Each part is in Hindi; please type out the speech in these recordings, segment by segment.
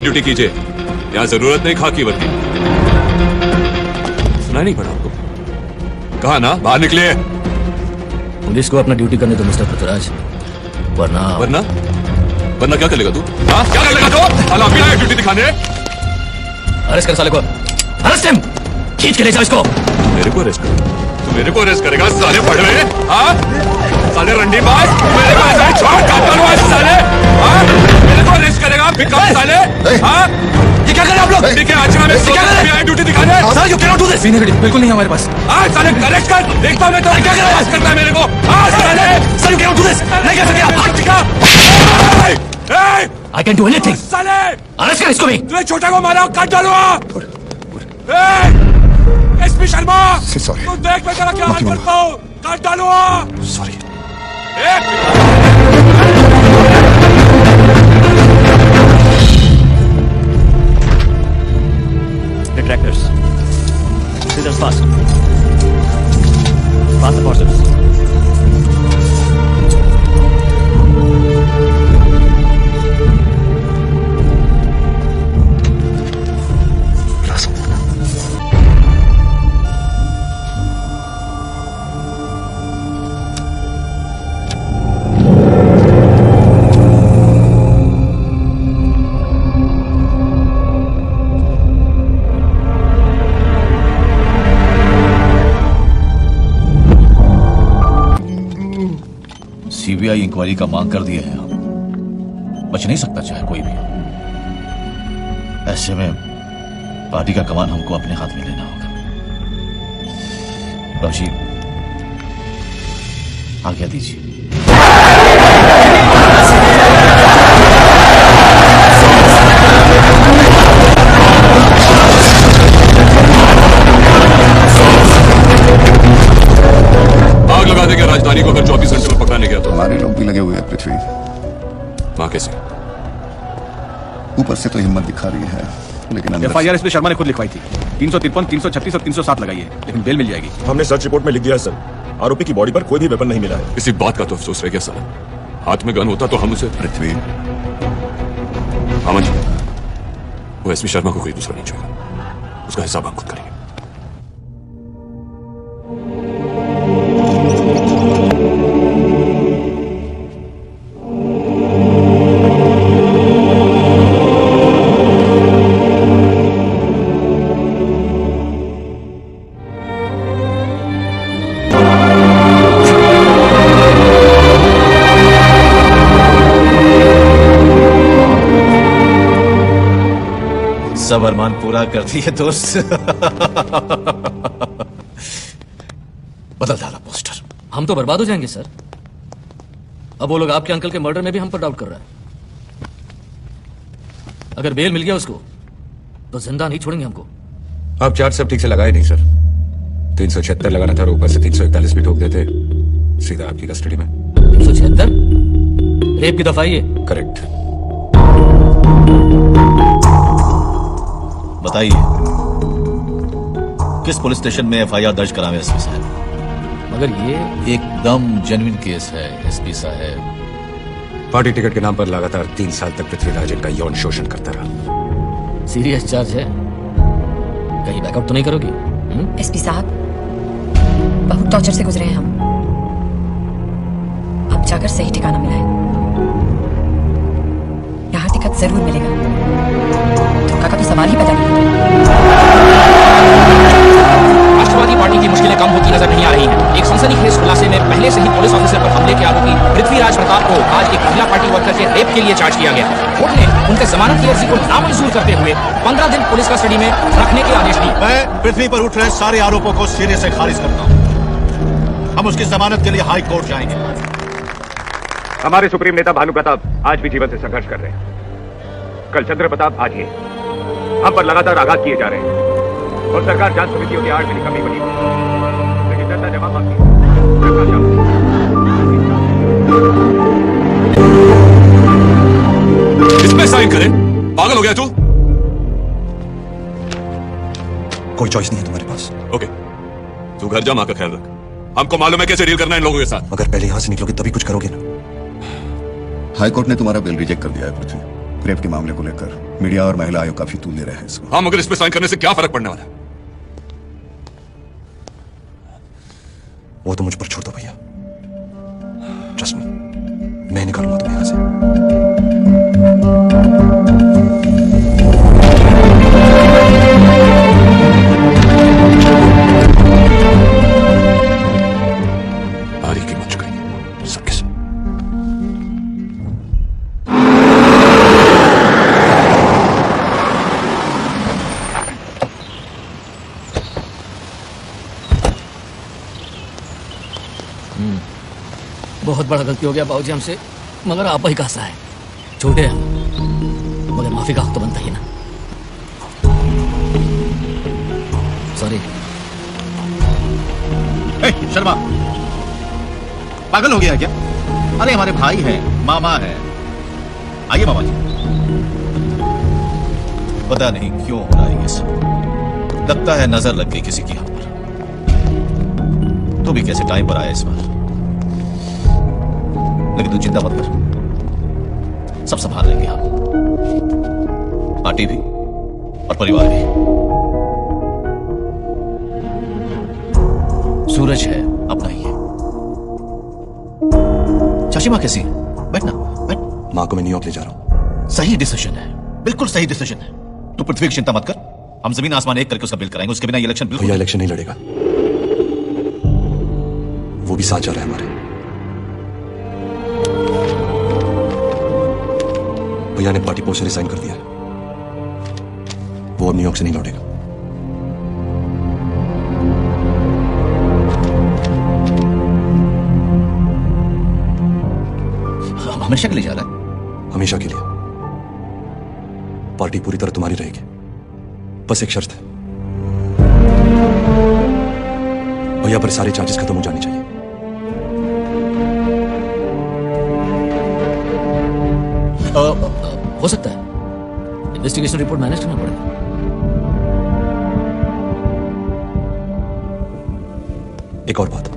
ड्यूटी कीजिए, यहाँ जरूरत नहीं खाकी वर्दी। सुना नहीं पड़ा आपको? कहा ना बाहर निकलिए। पुलिस को अपना ड्यूटी करने दो मिस्टर पृथ्वीराज, वरना वरना वरना क्या करेगा तू? हाँ क्या करेगा तू? अभी आया ड्यूटी दिखाने। अरेस्ट कर साले को, अरेस्ट हिम, खींच के ले जाओ इसको। मेरे को अरेस्ट कर? तू मेरे को अरेस्ट करेगा साले पढ़ रहे? हाँ साले रंडी बाज, मेरे को ऐसा छोड़ काटवा साले। हाँ मेरे को अरेस्ट करेगा भिखारी साले। हाँ ये क्या कर रहे हैं आप लोग? ठीक है आचरा में क्या कर रहे हैं? ड्यूटी दिखाने। Sir you can not do this. बिल्कुल नहीं हमारे पास। हाँ साले अरेस्ट कर, देखता हूँ मैं तो क्या करता है मेरे को। हाँ साले sir you can not do this. नहीं कर सकते आप। I can do anything. साले अरेस्ट कर इसको भी। तूने छोटा को मारा, काट डालूंगा। SP Sharma sorry. तू देख मैं तेरा क्या हाल करता हूँ, काट डालूंगा। Sorry. Detractors. Scissors fast. Pass the forceps. CBI inquiry का मांग कर दिए हैं हम, बच नहीं सकता चाहे कोई भी। ऐसे में पार्टी का कमान हमको अपने हाथ में लेना होगा। बाबू जी आज्ञा दीजिए। आग लगा देगा राजधानी को अगर 24 घंटे में पकड़ाने गया तो। हमारे लोग भी लगे हुए हैं पृथ्वी। वहां कैसे? ऊपर से तो हिम्मत दिखा रही है, लेकिन अंदर एफआईआर एसपी शर्मा ने खुद लिखवाई थी। 353, 336 और 307 लगाई है, लेकिन बेल मिल जाएगी। हमने सर्च रिपोर्ट में लिख दिया है सर, आरोपी की बॉडी पर कोई भी वेपन नहीं मिला है। इसी बात का तो अफसोस रह गया साला। हाथ में गन होता तो हम उसे। पृथ्वी अमन जी, वो एसपी शर्मा को कोई दूसरा नहीं छुएगा, उसका हिसाब हम खुद करेंगे। सब अरमान पूरा कर दिए दोस्त। बदल डाला पोस्टर। हम तो बर्बाद हो जाएंगे सर। अब वो लोग आपके अंकल के मर्डर में भी हम पर डाउट कर रहा है। अगर बेल मिल गया उसको तो जिंदा नहीं छोड़ेंगे हमको। आप चार्ज सब ठीक से लगाए नहीं सर। 376 लगाना था और ऊपर से 341 भी ठोक देते, सीधा आपकी कस्टडी में। 376 रेप की दफा ये। करेक्ट। बताइए किस पुलिस स्टेशन में एफआईआर दर्ज करावे एसपी साहब? मगर ये एकदम जेन्युइन केस है एसपी साहब। पार्टी टिकट के नाम पर लगातार 3 साल तक पृथ्वीराज इनका यौन शोषण करता रहा। सीरियस चार्ज है, कहीं बैकआउट तो नहीं करोगी? एसपी साहब बहुत टॉर्चर से गुजरे हैं हम, अब जाकर सही ठिकाना मिला है। यहाँ टिकट जरूर मिलेगा, धोखा का तो सवाल ही पैदा नहीं। राष्ट्रवादी पार्टी की मुश्किलें कम होती नजर नहीं आ रही हैं। एक सनसनीखेज खुलासे में पहले से ही पुलिस ऑफिसर पर हमले के आरोपी पृथ्वीराज प्रताप को आज एक महिला पार्टी वर्कर के रेप के लिए चार्ज किया गया। कोर्ट ने उनके जमानत की अर्जी को नामंजूर करते हुए 15 दिन पुलिस कस्टडी में रखने के आदेश दिए। मैं पृथ्वी पर उठ रहे सारे आरोपों को सिरे से खारिज करता हूँ। हम उसकी जमानत के लिए हाई कोर्ट जाएंगे। हमारे सुप्रीम नेता भानु प्रताप आज भी जीवन से संघर्ष कर रहे हैं। कल चंद्र प्रताप आज ही हम पर लगातार आघात किए जा रहे हैं और सरकार जांच समितियों की आड़ में निकम्मी बनी है। लेकिन जनता जवाब मांगती है। इसमें साइन करें? पागल हो गया तू? कोई चॉइस नहीं है तुम्हारे पास। ओके, तू घर जा, मां का ख्याल रख। हमको मालूम है कैसे डील करना है इन लोगों के साथ। अगर पहले यहां से निकलोगे तभी कुछ करोगे ना। हाई कोर्ट ने तुम्हारा बिल रिजेक्ट कर दिया है पृथ्वी। रेप के मामले को लेकर मीडिया और महिला आयोग काफी तूल दे रहे हैं इसको। हाँ, मगर इस पे साइन करने से क्या फर्क पड़ने वाला है? वो तो मुझ पर छोड़ दो भैया। ट्रस्ट मी, मैं निकालूंगा तुम्हें यहां से। भारी कीमत चुकाएंगे सबके सब। बहुत बड़ा गलती हो गया बाबूजी हमसे, मगर आप ही कैसा है, छोटे हैं मगर माफी का हक तो बनता ही ना। सॉरी। शर्मा, पागल हो गया है क्या? अरे हमारे भाई हैं, मामा है। आइए मामा जी। पता नहीं क्यों हो रहा है ये सब। लगता है नजर लग गई किसी की हम पर। तू भी कैसे टाइम पर आया इस बार, लेकिन तू चिंता मत कर, सब संभाल लेंगे हम, पार्टी भी और परिवार भी। सूरज है अपना ही है। चाची माँ कैसी है? बैठना, बैठ। माँ को मैं न्यूयॉर्क ले जा रहा हूँ। सही डिसीजन है, बिल्कुल सही डिसीजन है। तू पृथ्वी की चिंता मत कर, हम जमीन आसमान एक करके उसका बिल कराएंगे। उसके बिना ये इलेक्शन बिल्कुल। भैया इलेक्शन नहीं लड़ेगा, वो भी साथ जा रहा है हमारे। भैया ने पार्टी पोस्ट से रिजाइन कर दिया है, वो अब न्यूयॉर्क से नहीं लौटेगा। हमेशा के लिए जा रहा है? हमेशा के लिए। पार्टी पूरी तरह तुम्हारी रहेगी, बस एक शर्त है, भैया पर सारे चार्जेस खत्म हो जाने चाहिए। हो सकता है, इन्वेस्टिगेशन रिपोर्ट मैनेज करना पड़ेगा। एक और बात,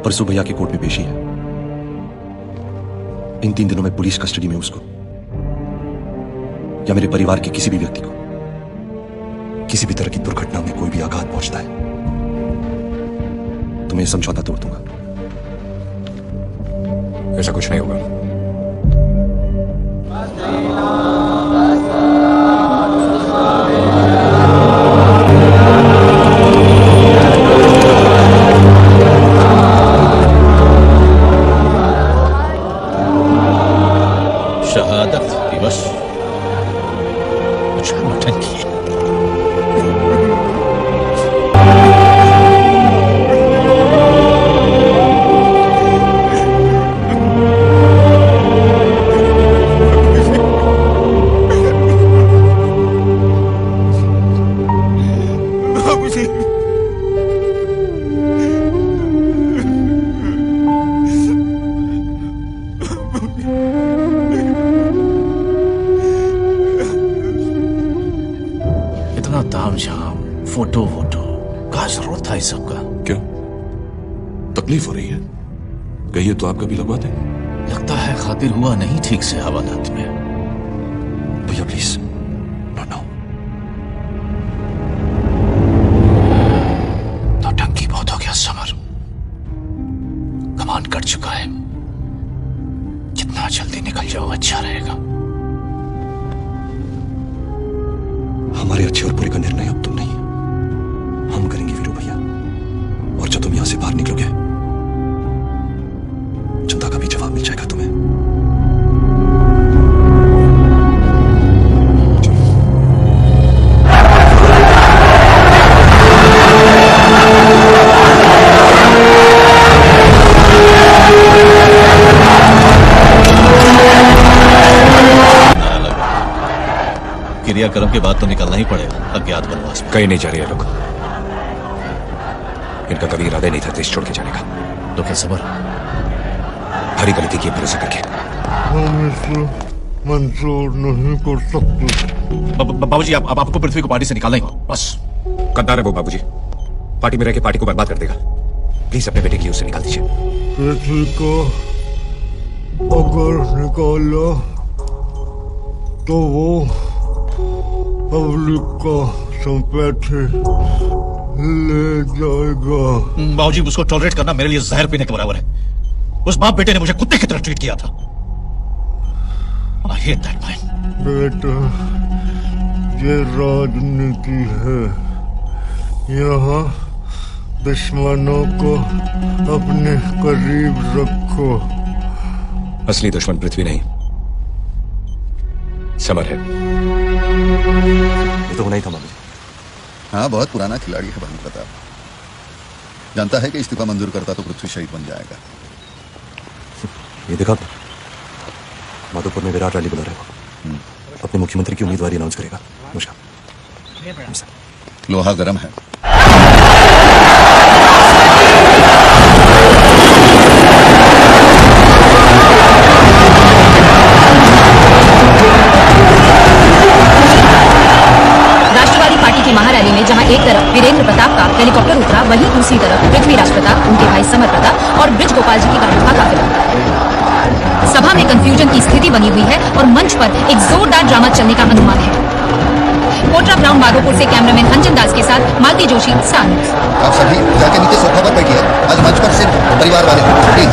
परसों भैया की कोर्ट में पेशी है। इन 3 दिनों में पुलिस कस्टडी में उसको या मेरे परिवार के किसी भी व्यक्ति को किसी भी तरह की दुर्घटना में कोई भी आघात पहुंचता है तो मैं समझौता तोड़ दूंगा। ऐसा कुछ नहीं होगा। शहादत दिवस कुछ नौटंकी है। इतना तामझाम, फोटो वोटो, क्या जरूरत था इस सब का? क्यों तकलीफ हो रही है? कहिए तो आपका भी लगवा दें। लगता है खातिर हुआ नहीं ठीक से हवालात में। भैया प्लीज नॉट नाउ। नौटंकी बहुत हो गया समर, कमांड कर चुका है। जितना जल्दी निकल जाओ अच्छा रहेगा। हमारे अच्छे और बुरे का निर्णय अब तुम नहीं, हम करेंगे वीरू भैया। और जब तुम यहां से बाहर निकलोगे चिंता का भी जवाब मिल जाएगा तुम्हें। क्रियाक्रम के बाद तो निकलना ही पड़ेगा अज्ञात वनवास में। कहीं नहीं जा रहे हैं लोग। इनका कभी इरादा नहीं था देश छोड़ के जाने का। तो क्या सबर? भारी गलती की भरोसा करके। मंजूर नहीं कर सकते। बाबूजी आप आपको पृथ्वी को पार्टी से निकालना ही हो बस। गद्दार है वो बाबूजी, पार्टी में रह के पार्टी को बर्बाद कर देगा। प्लीज अपने बेटे की उससे निकाल दीजिए। पृथ्वी को अगर निकाला तो वो पब्लिक का संपत्ति ले जाएगा। बाबूजी, उसको टॉलरेट करना मेरे लिए जहर पीने के बराबर है। उस बाप बेटे ने मुझे कुत्ते की तरह ट्रीट किया था। I hate that man. बेटा, ये राजनीति है। यहाँ दुश्मनों को अपने करीब रखो। असली दुश्मन पृथ्वी नहीं, समर है। ये तो होना ही था मामले। हाँ, बहुत पुराना खिलाड़ी है भानु प्रताप। जानता है कि इस्तीफा मंजूर करता तो पृथ्वी शहीद बन जाएगा। ये देखा माधोपुर में विराट रैली बुला रहे हो, अपने मुख्यमंत्री की उम्मीदवारी अनाउंस करेगा। मुझे लोहा गर्म है। राष्ट्रवादी पार्टी की महारैली में जहां एक तरफ वीरेंद्र प्रताप का हेलीकॉप्टर उतरा, वहीं दूसरी तरफ पृथ्वीराज प्रताप, उनके भाई समर प्रताप और ब्रिज गोपाल जी की गाड़ी काफिला। सभा में कंफ्यूजन की स्थिति बनी हुई है और मंच पर एक जोरदार ड्रामा चलने का अनुमान है। कोटरा ग्राउंड माधोपुर से कैमरामैन अंजन दास के साथ मालती जोशी, स्टार न्यूज़। आप सभी जाके नीचे सोफा पर बैठिए। आज मंच पर सिर्फ परिवार वाले हैं। प्लीज।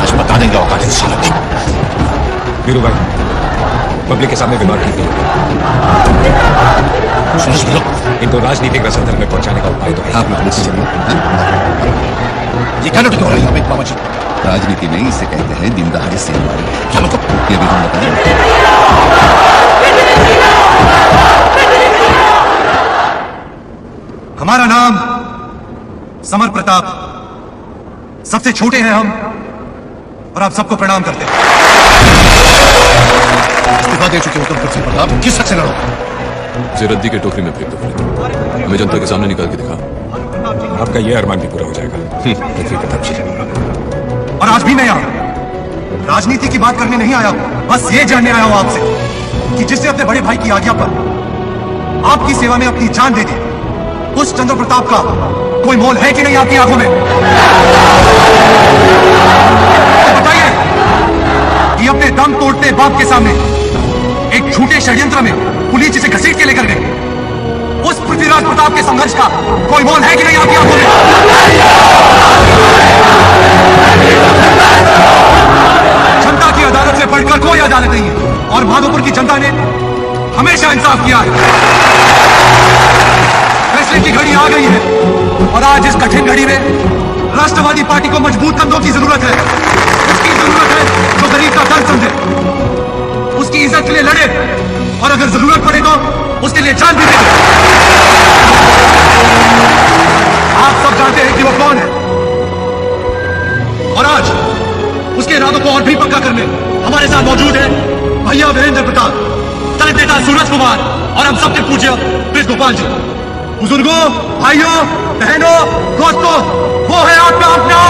आज बता देंगे औकात इस सालों की। वीरू भाई, पब्लिक के सामने बीमार की सुनो, इनको राजनीतिक रसातल में पहुंचाने का उपाय तो है। आप लोग नीचे चलिए। ये क्या लुटके हो रही है मामा जी? राजनीति में इसे कहते हैं दिन दहाड़े से हमारे। क्या मतलब? ये भी हम बताएं। हमारा नाम समर प्रताप, सबसे छोटे हैं हम और आप सबको प्रणाम करते हैं। इस्तीफा दे चुके हो तुम पृथ्वी प्रताप, किस हक से लड़ो? उसे रद्दी के टोकरी में फेंक दो। हमें जनता के सामने निकाल के दिखा, आपका यह अरमान भी पूरा हो जाएगा। पृथ्वी प्रताप जी। और आज भी मैं यहाँ राजनीति की बात करने नहीं आया हूं, बस ये जानने आया हूं आपसे कि जिसने अपने बड़े भाई की आज्ञा पर आपकी सेवा में अपनी जान दे दी, उस चंद्र प्रताप का कोई मोल है कि नहीं आपकी आंखों में? तो बताइए कि अपने दम तोड़ते बाप के सामने एक झूठे षड्यंत्र में पुलिस जिसे घसीट के लेकर गए, उस पृथ्वीराज प्रताप के संघर्ष का कोई मोल है कि नहीं आपकी आंखों में? जनता की अदालत से बढ़कर कोई अदालत नहीं है और माधोपुर की जनता ने हमेशा इंसाफ किया है। फैसले की घड़ी आ गई है और आज इस कठिन घड़ी में राष्ट्रवादी पार्टी को मजबूत कंधों की जरूरत है। उसकी जरूरत है जो गरीब का दर्द समझे, उसकी इज्जत के लिए लड़े और अगर जरूरत पड़े तो उसके लिए जान भी दे। आप सब जानते हैं कि वो कौन है और आज उसके इरादों को और भी पक्का करने हमारे साथ मौजूद है भैया वीरेंद्र प्रताप, दलित नेता सूरज कुमार और हम सबके पूज्य ब्रिज गोपाल जी। बुजुर्गों, भाइयों, बहनों, दोस्तों, वो है आपका अपना